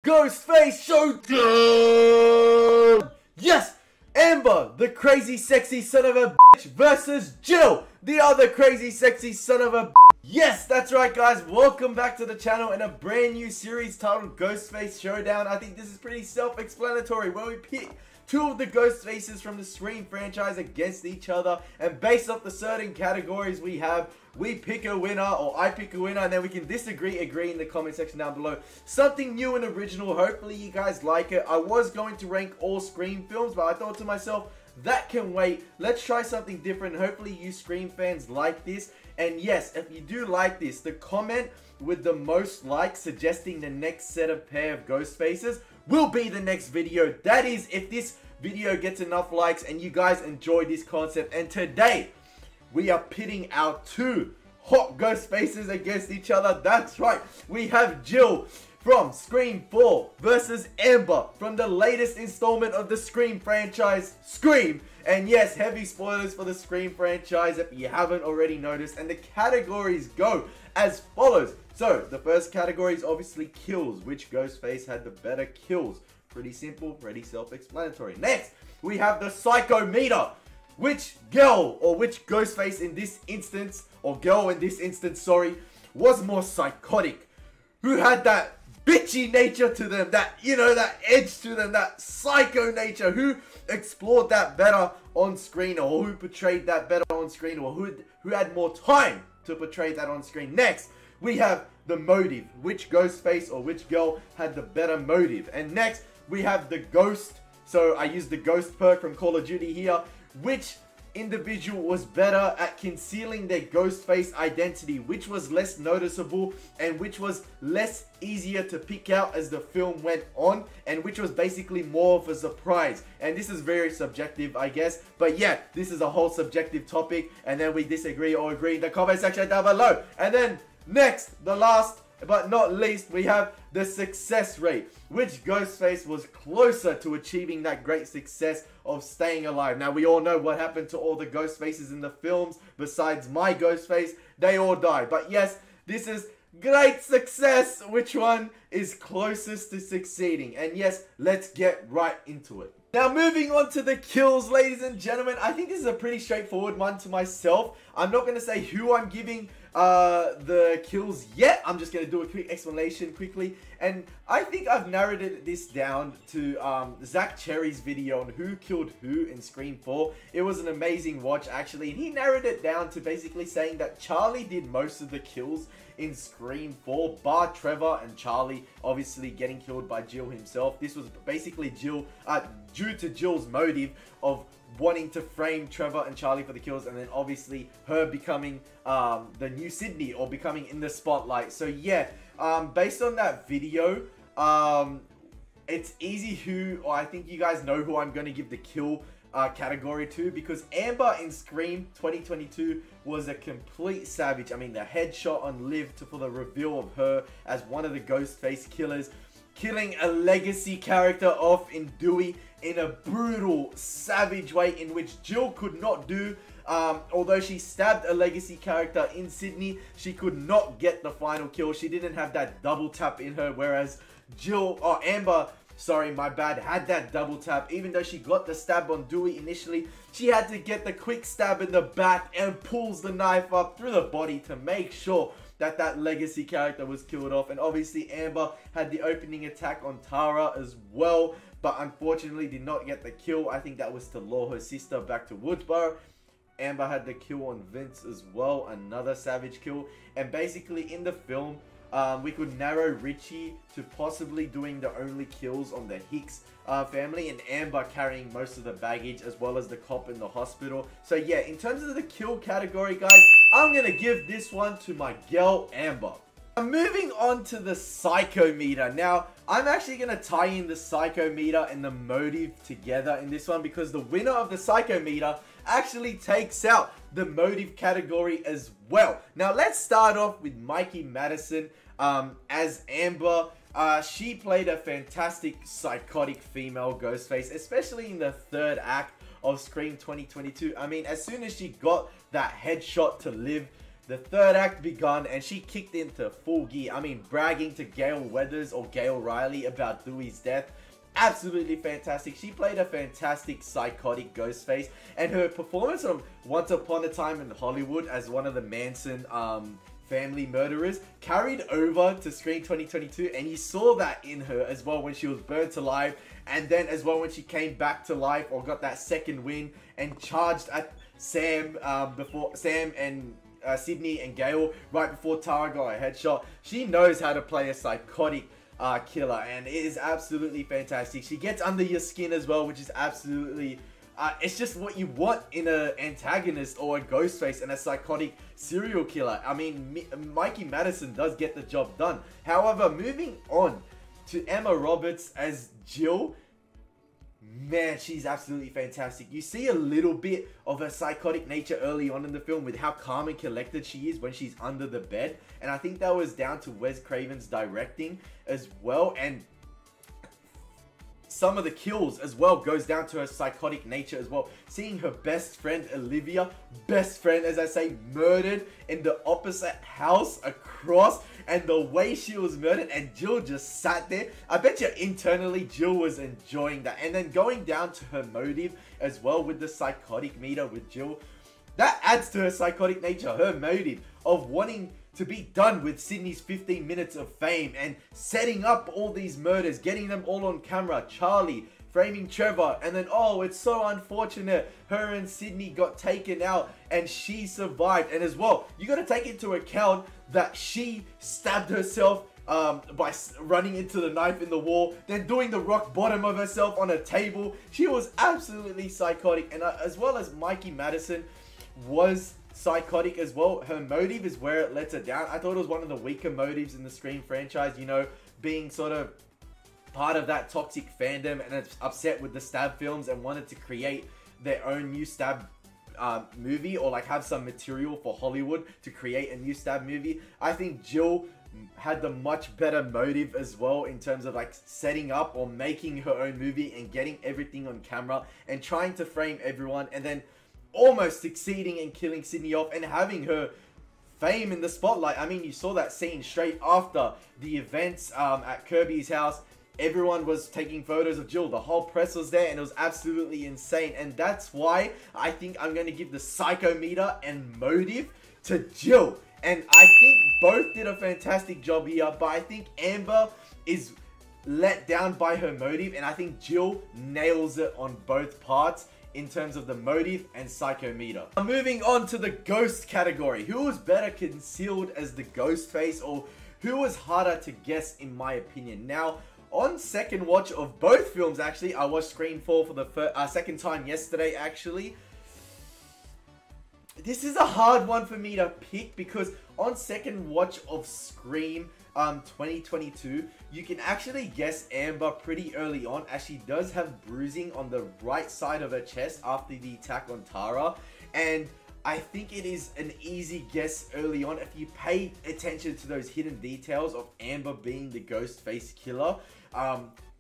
Ghostface Showdown! Yes! Amber, the crazy sexy son of a bitch, versus Jill, the other crazy sexy son of a bitch. Yes, that's right guys, welcome back to the channel in a brand new series titled Ghostface Showdown. I think this is pretty self-explanatory, where we pick two of the ghost faces from the Scream franchise against each other, and based off the certain categories we have, we pick a winner, or I pick a winner, and then we can agree in the comment section down below. Something new and original, hopefully you guys like it. I was going to rank all Scream films, but I thought to myself, that can wait. Let's try something different. Hopefully you Scream fans like this. And yes, if you do like this, the comment with the most likes suggesting the next set of pair of ghost faces will be the next video. That is, if this video gets enough likes and you guys enjoy this concept. And today, we are pitting our two hot ghost faces against each other. That's right, we have Jill from Scream 4 versus Amber from the latest installment of the Scream franchise, Scream. And yes, heavy spoilers for the Scream franchise if you haven't already noticed. And the categories go as follows. So, the first category is obviously kills. Which ghost face had the better kills? Pretty simple, pretty self-explanatory. Next, we have the Psychometer. Which girl, or which ghost face in this instance, or girl in this instance, sorry, was more psychotic? Who had that bitchy nature to them, that, you know, that edge to them, that psycho nature? Who explored that better on screen, or who portrayed that better on screen, or who had more time to portray that on screen? Next, we have the motive. Which ghost face or which girl had the better motive? And next, we have the ghost. So I used the ghost perk from Call of Duty here. Which individual was better at concealing their ghost face identity? Which was less noticeable and which was less easier to pick out as the film went on, and which was basically more of a surprise? And this is very subjective, I guess, but yeah, this is a whole subjective topic, and then we disagree or agree in the comment section down below. And then next, the last but not least, we have the success rate. Which ghost face was closer to achieving that great success of staying alive? Now, we all know what happened to all the ghost faces in the films. Besides my ghost face, they all died. But yes, this is great success. Which one is closest to succeeding? And yes, let's get right into it. Now, moving on to the kills, ladies and gentlemen, I think this is a pretty straightforward one to myself. I'm not going to say who I'm giving the kills yet. I'm just going to do a quick explanation quickly. And I think I've narrowed this down to Zach Cherry's video on who killed who in Scream 4. It was an amazing watch, actually. And he narrowed it down to basically saying that Charlie did most of the kills in Scream 4, bar Trevor and Charlie obviously getting killed by Jill himself. This was basically Jill, due to Jill's motive of wanting to frame Trevor and Charlie for the kills, and then obviously her becoming the new Sydney, or becoming in the spotlight. So yeah, based on that video, it's easy who, or I think you guys know who I'm going to give the kill category to, because Amber in Scream 2022 was a complete savage. I mean, the headshot on Liv for the reveal of her as one of the Ghostface killers, killing a legacy character off in Dewey in a brutal, savage way in which Jill could not do. Although she stabbed a legacy character in Sydney, she could not get the final kill. She didn't have that double tap in her, whereas Amber, sorry, my bad, had that double tap. Even though she got the stab on Dewey initially, she had to get the quick stab in the back and pulls the knife up through the body to make sure that that legacy character was killed off. And obviously Amber had the opening attack on Tara as well, but unfortunately did not get the kill. I think that was to lure her sister back to Woodsboro. Amber had the kill on Vince as well, another savage kill. And basically in the film, we could narrow Richie to possibly doing the only kills on the Hicks family, and Amber carrying most of the baggage, as well as the cop in the hospital. So yeah, in terms of the kill category, guys, I'm going to give this one to my girl Amber. Moving on to the Psychometer. Now, I'm actually going to tie in the Psychometer and the motive together in this one, because the winner of the Psychometer actually takes out the motive category as well. Now, let's start off with Mikey Madison as Amber. She played a fantastic psychotic female Ghostface, especially in the third act of Scream 2022. I mean, as soon as she got that headshot to Liv, the third act begun and she kicked into full gear. I mean, bragging to Gail Weathers or Gail Riley about Dewey's death. Absolutely fantastic. She played a fantastic psychotic Ghostface, and her performance on Once Upon a Time in Hollywood as one of the Manson family murderers carried over to Scream 2022, and you saw that in her as well when she was burnt alive, and then as well when she came back to life or got that second win and charged at Sam before Sam and Sydney and Gail right before Tara got a headshot. She knows how to play a psychotic killer, and it is absolutely fantastic. She gets under your skin as well, which is absolutely it's just what you want in an antagonist or a Ghostface and a psychotic serial killer. I mean, Mikey Madison does get the job done. However, moving on to Emma Roberts as Jill, man, she's absolutely fantastic. You see a little bit of her psychotic nature early on in the film with how calm and collected she is when she's under the bed. And I think that was down to Wes Craven's directing as well. And some of the kills as well goes down to her psychotic nature as well. Seeing her best friend Olivia, best friend as I say, murdered in the opposite house across, and the way she was murdered, and Jill just sat there. I bet you internally Jill was enjoying that. And then going down to her motive as well with the psychotic meter with Jill, that adds to her psychotic nature, her motive of wanting to be done with Sydney's 15 minutes of fame and setting up all these murders, getting them all on camera, Charlie framing Trevor, and then, oh, it's so unfortunate, her and Sydney got taken out and she survived. And as well, you got to take into account that she stabbed herself by running into the knife in the wall, then doing the rock bottom of herself on a table. She was absolutely psychotic, and as well as Mikey Madison was psychotic as well. Her motive is where it lets her down. I thought it was one of the weaker motives in the Scream franchise, you know, being sort of part of that toxic fandom and it's upset with the Stab films and wanted to create their own new Stab movie, or like have some material for Hollywood to create a new Stab movie. I think Jill had the much better motive as well in terms of like setting up or making her own movie and getting everything on camera and trying to frame everyone, and then almost succeeding in killing Sydney off and having her fame in the spotlight. I mean, you saw that scene straight after the events at Kirby's house. Everyone was taking photos of Jill. The whole press was there, and it was absolutely insane. And that's why I think I'm going to give the Psychometer and motive to Jill. And I think both did a fantastic job here, but I think Amber is let down by her motive, and I think Jill nails it on both parts in terms of the motive and Psychometer. Now, moving on to the ghost category. Who was better concealed as the Ghostface, or who was harder to guess in my opinion? Now, on second watch of both films, actually, I watched Scream 4 for the second time yesterday, actually. This is a hard one for me to pick because on second watch of Scream 2022, you can actually guess Amber pretty early on, as she does have bruising on the right side of her chest after the attack on Tara, and I think it is an easy guess early on if you pay attention to those hidden details of Amber being the Ghostface killer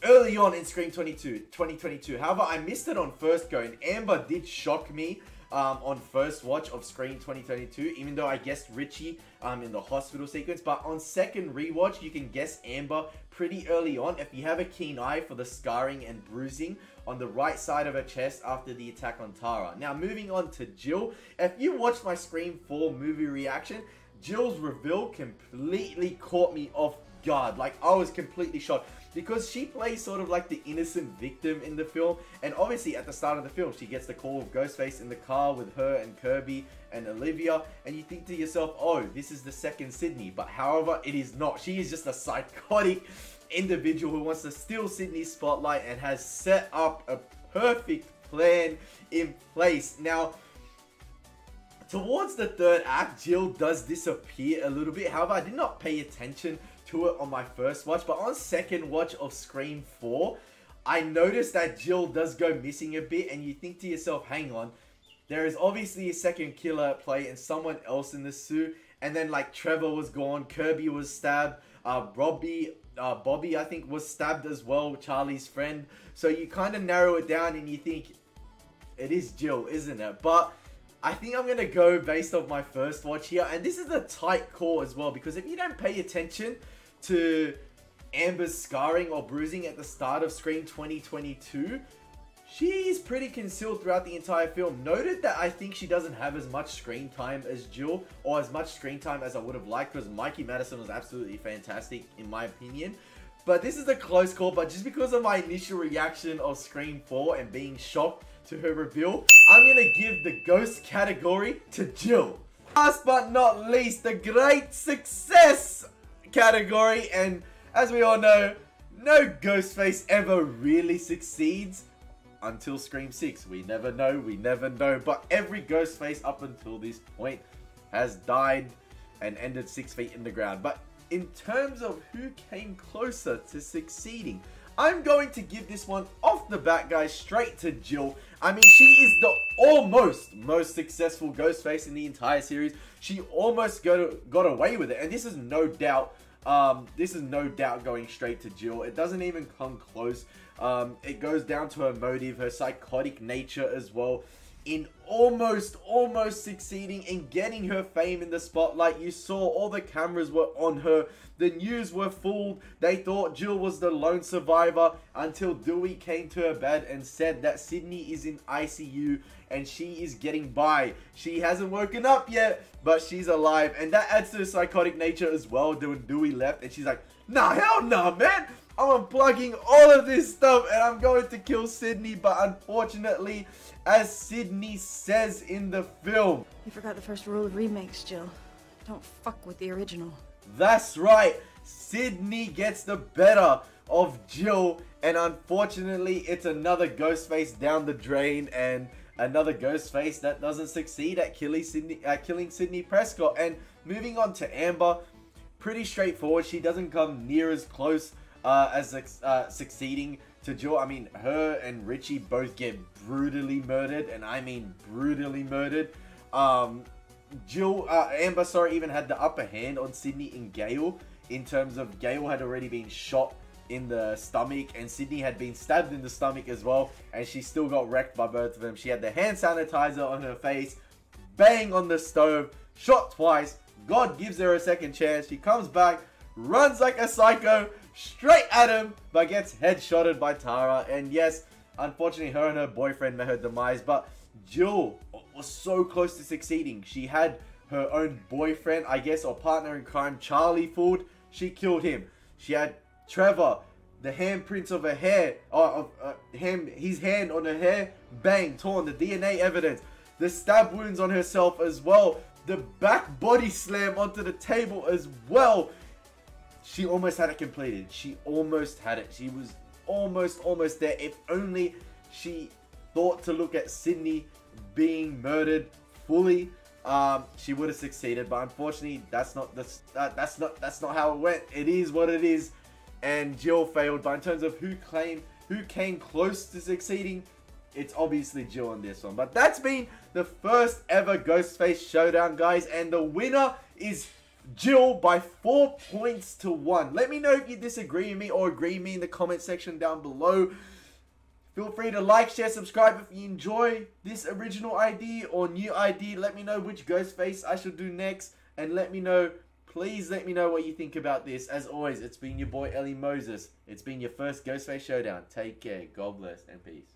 early on in Scream 2022. However, I missed it on first go, and Amber did shock me on first watch of Scream 2022, even though I guessed Richie in the hospital sequence. But on second rewatch, you can guess Amber pretty early on if you have a keen eye for the scarring and bruising on the right side of her chest after the attack on Tara. Now, moving on to Jill. If you watched my Scream 4 movie reaction, Jill's reveal completely caught me off guard. Like, I was completely shocked, because she plays sort of like the innocent victim in the film, and obviously at the start of the film she gets the call of Ghostface in the car with her and Kirby and Olivia, and you think to yourself, oh, this is the second Sydney. But however, it is not. She is just a psychotic individual who wants to steal Sydney's spotlight and has set up a perfect plan in place. Now, towards the third act, Jill does disappear a little bit. However, I did not pay attention to it on my first watch, but on second watch of Scream 4, I noticed that Jill does go missing a bit, and you think to yourself, hang on, there is obviously a second killer at play and someone else in the suit, and then like Trevor was gone, Kirby was stabbed, Bobby I think was stabbed as well, Charlie's friend. So you kind of narrow it down and you think it is Jill, isn't it? But I think I'm going to go based off my first watch here. And this is a tight call as well, because if you don't pay attention to Amber's scarring or bruising at the start of Scream 2022, she's pretty concealed throughout the entire film. Noted that I think she doesn't have as much screen time as Jill, or as much screen time as I would have liked, because Mikey Madison was absolutely fantastic in my opinion. But this is a close call, but just because of my initial reaction of Scream 4 and being shocked to her reveal, I'm going to give the ghost category to Jill. Last but not least, the great success category. And as we all know, no Ghostface ever really succeeds until Scream 6. We never know, but every Ghostface up until this point has died and ended 6 feet in the ground. But in terms of who came closer to succeeding, I'm going to give this one off the bat, guys, straight to Jill. I mean, she is the almost most successful Ghostface in the entire series. She almost got away with it, and this is no doubt going straight to Jill. It doesn't even come close. It goes down to her motive, her psychotic nature as well, in almost succeeding in getting her fame in the spotlight. You saw all the cameras were on her. The news were fooled. They thought Jill was the lone survivor until Dewey came to her bed and said that Sydney is in ICU and she is getting by. She hasn't woken up yet, but she's alive. And that adds to the psychotic nature as well. When Dewey left and she's like, nah, hell no, man. I'm unplugging all of this stuff and I'm going to kill Sydney. But unfortunately, as Sydney says in the film, You forgot the first rule of remakes, Jill. Don't fuck with the original. That's right. Sydney gets the better of Jill, and unfortunately, it's another Ghostface down the drain, and another Ghostface that doesn't succeed at killing Sydney Prescott. And moving on to Amber, pretty straightforward. She doesn't come near as close as succeeding to Jill. I mean, her and Richie both get brutally murdered, and I mean brutally murdered. Amber, even had the upper hand on Sydney and Gale, in terms of Gale had already been shot in the stomach and Sydney had been stabbed in the stomach as well, and she still got wrecked by both of them. She had the hand sanitizer on her face, bang on the stove, shot twice. God gives her a second chance. She comes back, runs like a psycho, straight at him, but gets headshotted by Tara. And yes, unfortunately, her and her boyfriend met her demise, but Jill was so close to succeeding. She had her own boyfriend, I guess, or partner in crime, Charlie, fooled. She killed him. She had Trevor, the handprints of her hair, his hand on her hair, bang, torn, the DNA evidence, the stab wounds on herself as well, the back body slam onto the table as well. She almost had it completed. She almost had it. She was almost there. If only she thought to look at Sydney being murdered fully, she would have succeeded. But unfortunately, that's not how it went. It is what it is, and Jill failed. But in terms of who came close to succeeding, it's obviously Jill on this one. But that's been the first ever Ghostface Showdown, guys, and the winner is Jill by 4 points to 1. Let me know if you disagree with me or agree with me in the comment section down below. Feel free to like, share, subscribe if you enjoy this original ID or new ID. Let me know which Ghostface I should do next. And please let me know what you think about this. As always, it's been your boy Ellie Moses. It's been your first Ghostface Showdown. Take care. God bless and peace.